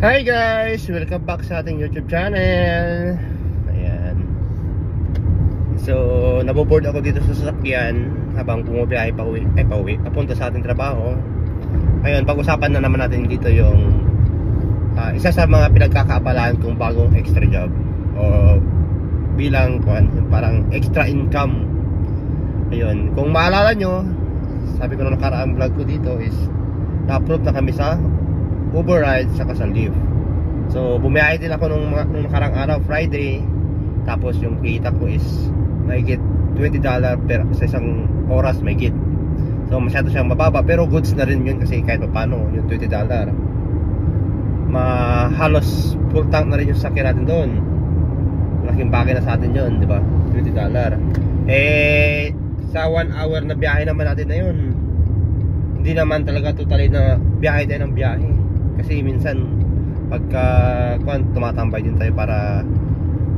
Hi guys! Welcome back sa ating YouTube channel. Ayan. So, naboboard ako dito sa sasakyan habang bumabiyahe papunta sa ating trabaho. Ayun, pag-usapan na naman natin dito yung isa sa mga pinagkakaabalaan kong bagong extra job o bilang yung parang extra income. Ayun, kung maalala nyo, sabi ko na nakaraang vlog ko dito is na-approve na kami sa Uber rides saka sa Lyft. So bumiyahe din ako nung nakarang araw, Friday. Tapos yung kita ko is mahigit $20 per sa isang oras, mahigit. So masyado siyang mababa, pero goods na rin yun kasi kahit paano yung $20 halos full tank na rin yung sakyan natin doon. Malaking bagay na sa atin yun, di ba? $20. Sa 1 hour na biyahe naman natin na yun, hindi naman talaga totally na biyahe tayo ng biyahe. Kasi minsan pagka tumatambay din tayo para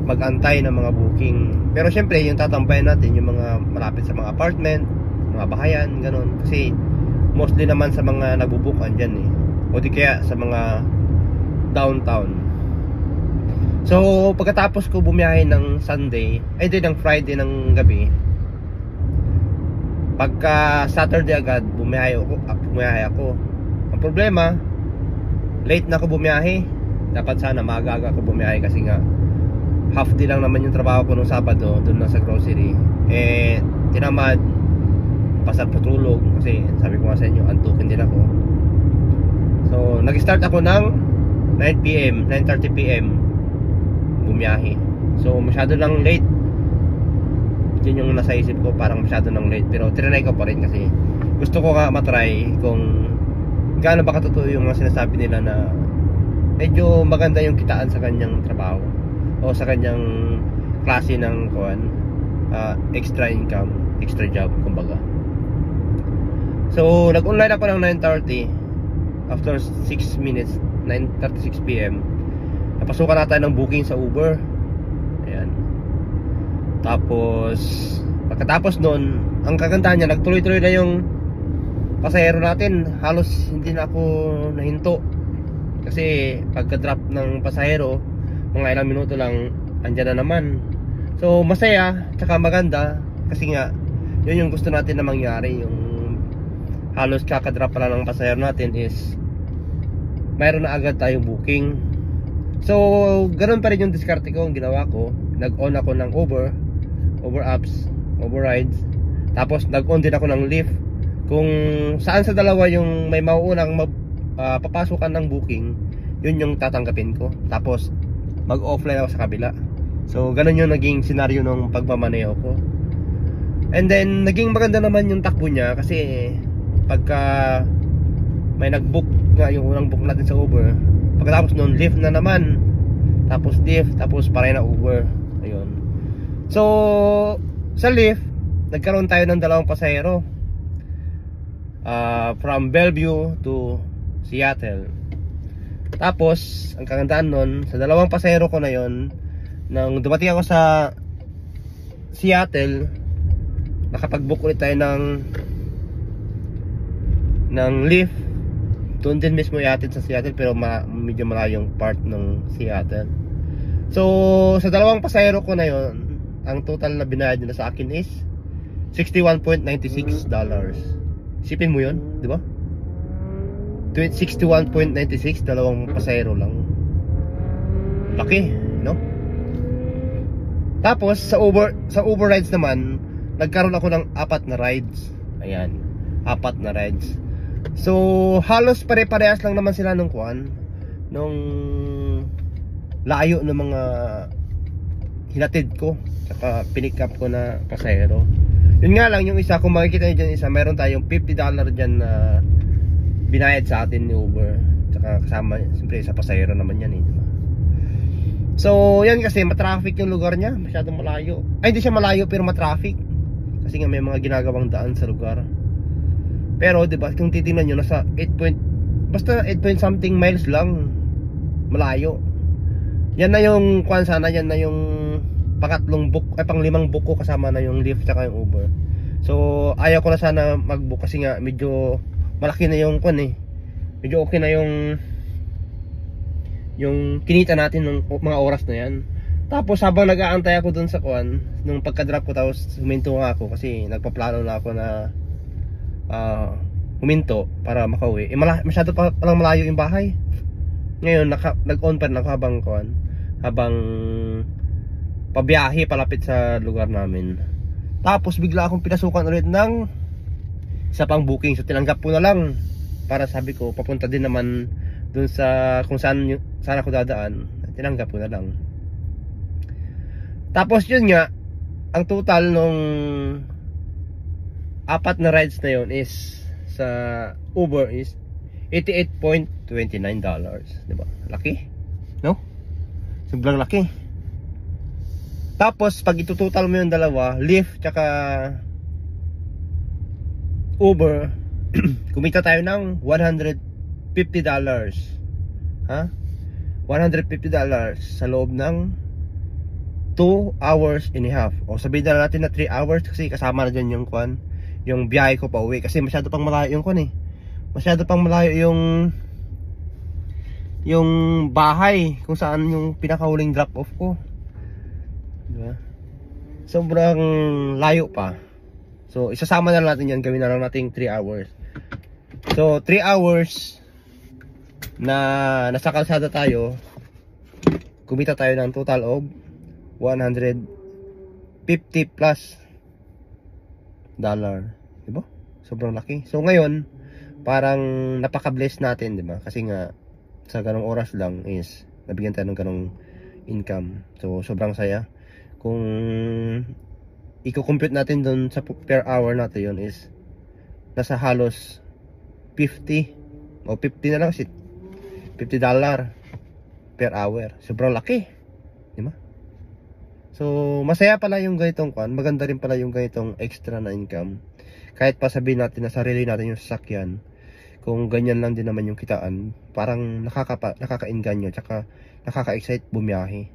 mag-antay ng mga booking. Pero syempre yung tatambayan natin yung mga malapit sa mga apartment, mga bahayan, ganun. Kasi mostly naman sa mga nagbubukan dyan o di kaya sa mga downtown. So pagkatapos ko bumiyahe ng Sunday, ng Friday ng gabi, pagka Saturday agad bumiyahe ako. Ang problema, late na ako bumiyahe. Dapat sana maaga ako bumiyahe kasi nga half day lang naman yung trabaho ko nung Sabado doon lang sa grocery. Tinamad, pasal patulog kasi sabi ko nga sa inyo, antukin din ako. So nag-start ako ng 9 PM, 9:30 PM bumiyahe. So masyado lang late. Yun yung nasa isip ko, parang masyado ng late. Pero trinay ko pa rin kasi gusto ko nga matry kung gaano ba katotoo yung mga sinasabi nila na medyo maganda yung kitaan sa kanyang trabaho o sa kanyang klase ng extra income, extra job kumbaga. So nag-online ako ng 9:30. After 6 minutes, 9:36 PM, napasukan natin ng booking sa Uber. Ayan. Tapos pagkatapos nun, ang kagandahan niya, nagtuloy-tuloy na yung pasahero natin. Halos hindi na ako nahinto kasi pagka-drop ng pasahero, mga ilang minuto lang andyan na naman. So masaya, tsaka maganda kasi nga yun yung gusto natin na mangyari. Yung halos kaka-drop pa lang ng pasahero natin is mayroon na agad tayong booking. So ganun pa rin yung diskarte ko, ang ginawa ko. Nag-on ako ng Uber apps, Uber rides. Tapos nag-on din ako ng Lyft. Kung saan sa dalawa yung may mauunang papasukan ng booking, yun yung tatanggapin ko. Tapos mag-offline ako sa kabila. So ganun yung naging senaryo ng pagmamaneho ko. And then naging maganda naman yung takbo niya kasi pagka may nag-book nga, yung unang book natin sa Uber, pagkatapos nun Lyft na naman, tapos Lyft, tapos pareho na Uber. Ayun. So sa Lyft nagkaroon tayo ng dalawang pasahero, from Bellevue to Seattle. Tapos ang kagandahan nun, sa dalawang pasahero ko na yon, nang dumating ako sa Seattle, nakapag-book ulit tayo ng Lyft. Doon din mismo iatid sa Seattle, pero medyo malayong part ng Seattle. So sa dalawang pasahero ko na yon, ang total na binayad nila sa akin is $61.96. Isipin mo yun, di ba? 61.96, dalawang pasahero lang. Laki, no? Tapos sa Uber rides naman, nagkaroon ako ng 4 na rides. Ayan, 4 na rides. So halos pare-parehas lang naman sila nung layo ng mga hinatid ko saka pinick up ko na pasahero. Yun nga lang, yung isa, kung makikita nyo dyan isa, meron tayong $50 dyan na binayad sa atin ni Uber. Tsaka kasama, siyempre sa pasahero naman yan diba? So yan, kasi matraffic yung lugar niya, masyadong malayo. Ay, hindi siya malayo pero matraffic kasi nga may mga ginagawang daan sa lugar. Pero diba, kung titingnan nyo, nasa 8 point something miles lang, malayo. Yan na yung yan na yung pang-5 book ko, kasama na yung Lyft tsaka yung Uber. So ayaw ko na sana mag-book kasi nga medyo malaki na yung medyo okay na yung yung kinita natin ng mga oras na yan. Tapos habang nag-aantay ako dun sa kuan, nung pagka-drop ko, tapos huminto nga ako kasi nagpaplano na ako na huminto para makauwi. Masyado pa palang malayo yung bahay. Ngayon nag-on pa rin ako habang pabiyahe palapit sa lugar namin. Tapos bigla akong pinasukan ulit ng isa pang booking. So tinanggap ko na lang, para sabi ko papunta din naman dun sa kung saan ako dadaan. Tinanggap ko na lang. Tapos yun nga, ang total nung apat na rides na yun is sa Uber is $88.29, diba? Laki, no? Sobrang laki. Tapos pag itutotal mo yung dalawa, Lyft tsaka Uber, kumita tayo ng $150. Ha? $150 sa loob ng 2 hours and a half. O sabihin na natin na 3 hours kasi kasama na dyan yung biyahe ko pa uwi. Kasi masyado pang malayo masyado pang malayo yung bahay kung saan yung pinakahuling drop off ko, diba? Sobrang layo pa. So isasama na natin yan, gawin na lang natin 3 hours. So 3 hours na nasa kalsada tayo, kumita tayo ng total of $150 plus, diba? Sobrang laki. So ngayon parang napaka-bless natin, diba? Kasi nga sa ganong oras lang is nabigyan tayo ng ganong income. So sobrang saya. Kung i-compute natin dun sa per hour natin, yun is nasa halos 50 o 50 na lang, $50 per hour. Sobrang laki, diba? So masaya pala yung ganitong maganda rin pala yung ganitong extra na income. Kahit pa sabihin natin na sarili natin yung sasakyan, kung ganyan lang din naman yung kitaan, parang nakaka-inganyo tsaka nakaka-excite bumiyahe,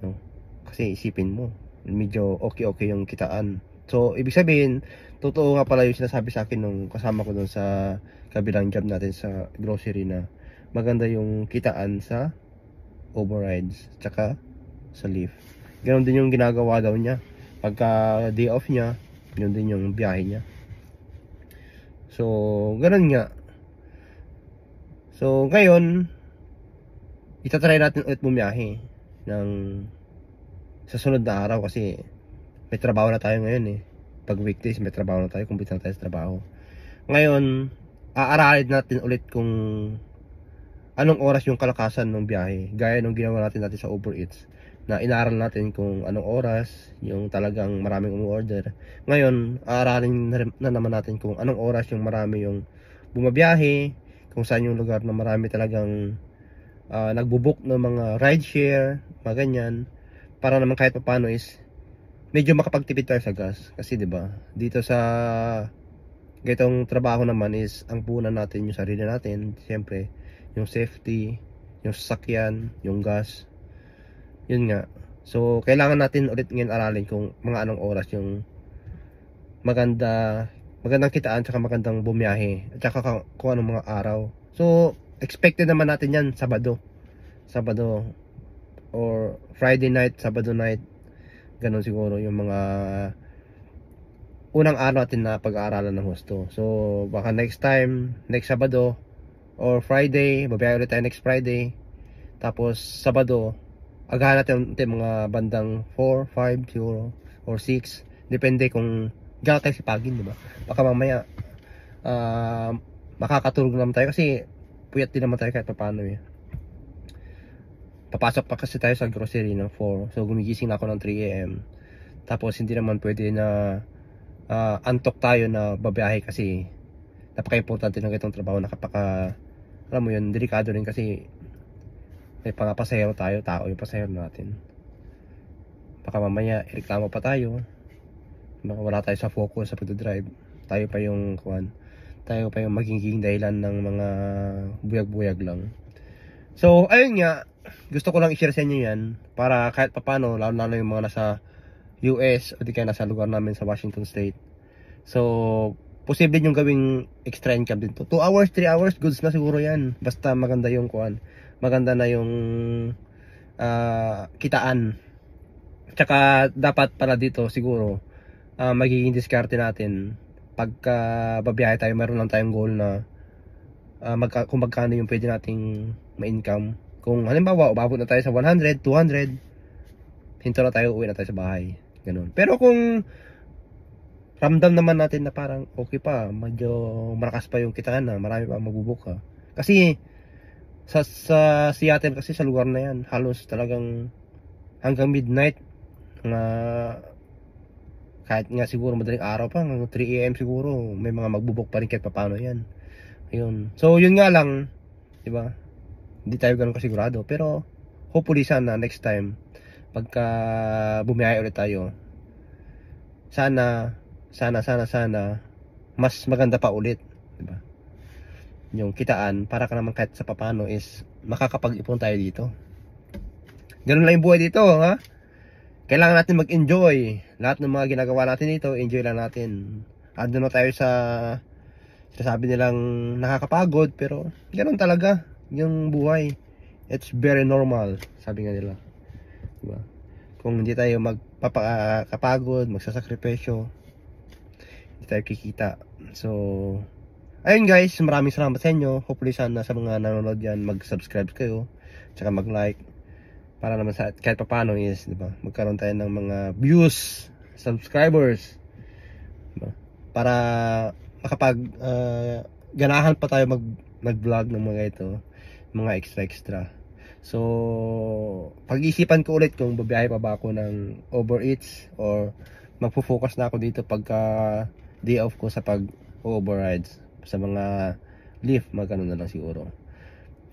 no? Kasi isipin mo, medyo okay yung kitaan. So ibig sabihin, totoo nga pala yung sinasabi sa akin nung kasama ko dun sa kabilang job natin sa grocery, na maganda yung kitaan sa overrides tsaka sa Lyft. Ganon din yung ginagawa daw niya pagka day off niya, yun din yung biyahe niya. So ganon nga. So ngayon itatry natin ulit bumiyahe ng sa sunod na araw, kasi may trabaho na tayo ngayon Pag weekdays may trabaho na tayo, kumpita na tayo sa trabaho. Ngayon aaralin natin ulit kung anong oras yung kalakasan ng biyahe, gaya nung ginawa natin sa Uber Eats, na inaaral natin kung anong oras yung talagang maraming umorder. Ngayon aaralin na naman natin kung anong oras yung marami yung bumabiyahe, kung saan yung lugar na marami talagang nagbubook ng mga rideshare, mga ganyan, para naman kahit paano is medyo makapagtipid tayo sa gas. Kasi diba, dito sa ganitong trabaho naman is ang punan natin yung sarili natin, siyempre yung safety, yung sasakyan, yung gas. Yun nga. So kailangan natin ulit ngayon aralin kung mga anong oras yung magandang kitaan tsaka magandang bumiyahe, at saka kung anong mga araw. So expected naman natin yan Sabado or Friday night, Sabado night, ganun siguro yung mga unang araw natin na pag-aaralan ng husto. So baka next Sabado or Friday, babiyahe ulit tayo next Friday. Tapos Sabado, agahan natin mga bandang 4, 5, 0, or 6. Depende kung gano'n tayo sipagin, diba? Baka mamaya makakatulog naman tayo kasi puyat din naman tayo kahit paano Papasok pa kasi tayo sa grocery ng 4. So gumigising na ako ng 3 AM. Tapos hindi naman pwede na antok tayo na babiyahe, kasi napaka-importante ng itong trabaho na alam mo yun, delikado rin kasi may pasahero tayo, tao yung pasahero natin. Baka mamaya ireklamo pa tayo, baka wala tayo sa focus sa pagdodrive, tayo pa yung magiging dahilan ng mga buyag-buyag lang. So ayun nga, gusto ko lang i-share sa inyo yan, para kahit papano, lalo yung mga nasa US o di kaya nasa lugar namin sa Washington State. So posible yung gawing extra income din to. 2 hours, 3 hours, goods na siguro yan. Basta maganda yung maganda na yung kitaan. Tsaka dapat para dito siguro magiging diskarte natin pagka babiyahe tayo, meron lang tayong goal na kung magkano yung pwede nating ma-income. Kung halimbawa umabot na tayo sa 100, 200, hinto na tayo, uwi na tayo sa bahay, ganun. Pero kung ramdam naman natin na parang okay pa, medyo malakas pa yung kitaan na, marami pa magbubuka. Kasi sa Seattle kasi, sa lugar na yan, halos talagang hanggang midnight na, kahit nga siguro madaling araw pa, hanggang 3 AM siguro may mga magbubuk pa rin kahit paano yan. Ayun. So yun nga lang, di ba? Hindi tayo ganun kasigurado, pero hopefully sana next time pagka bumiyahe ulit tayo, sana mas maganda pa ulit, di ba? Yung kitaan para ka naman kahit sa papano is makakapag-ipon tayo dito. Ganun lang yung buhay dito, ha? Kailangan natin mag-enjoy. Lahat ng mga ginagawa natin dito, enjoy lang natin. Ando na tayo sa sinasabi nilang nakakapagod, pero ganun talaga yung buhay. It's very normal, sabi nga nila, diba? Kung hindi tayo magpapakapagod, magsasakripisyo, hindi tayo kikita. So ayun guys, maraming salamat sa inyo. Hopefully sana sa mga nanonood yan, mag-subscribe kayo, tsaka mag-like, para naman sa kahit paano is, diba, magkaroon tayo ng mga views, subscribers, diba? Para makapag ganahan pa tayo mag-vlog ng mga ito, mga extra. So pag-isipan ko ulit kung babiyahe pa ba ako ng Uber Eats or magpo-focus na ako dito pagka day off ko sa pag-Uber rides, sa mga Lyft, magkano na lang siguro.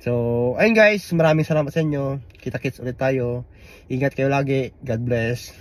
So ayun guys, maraming salamat sa inyo. Kita-kits ulit tayo. Ingat kayo lagi. God bless.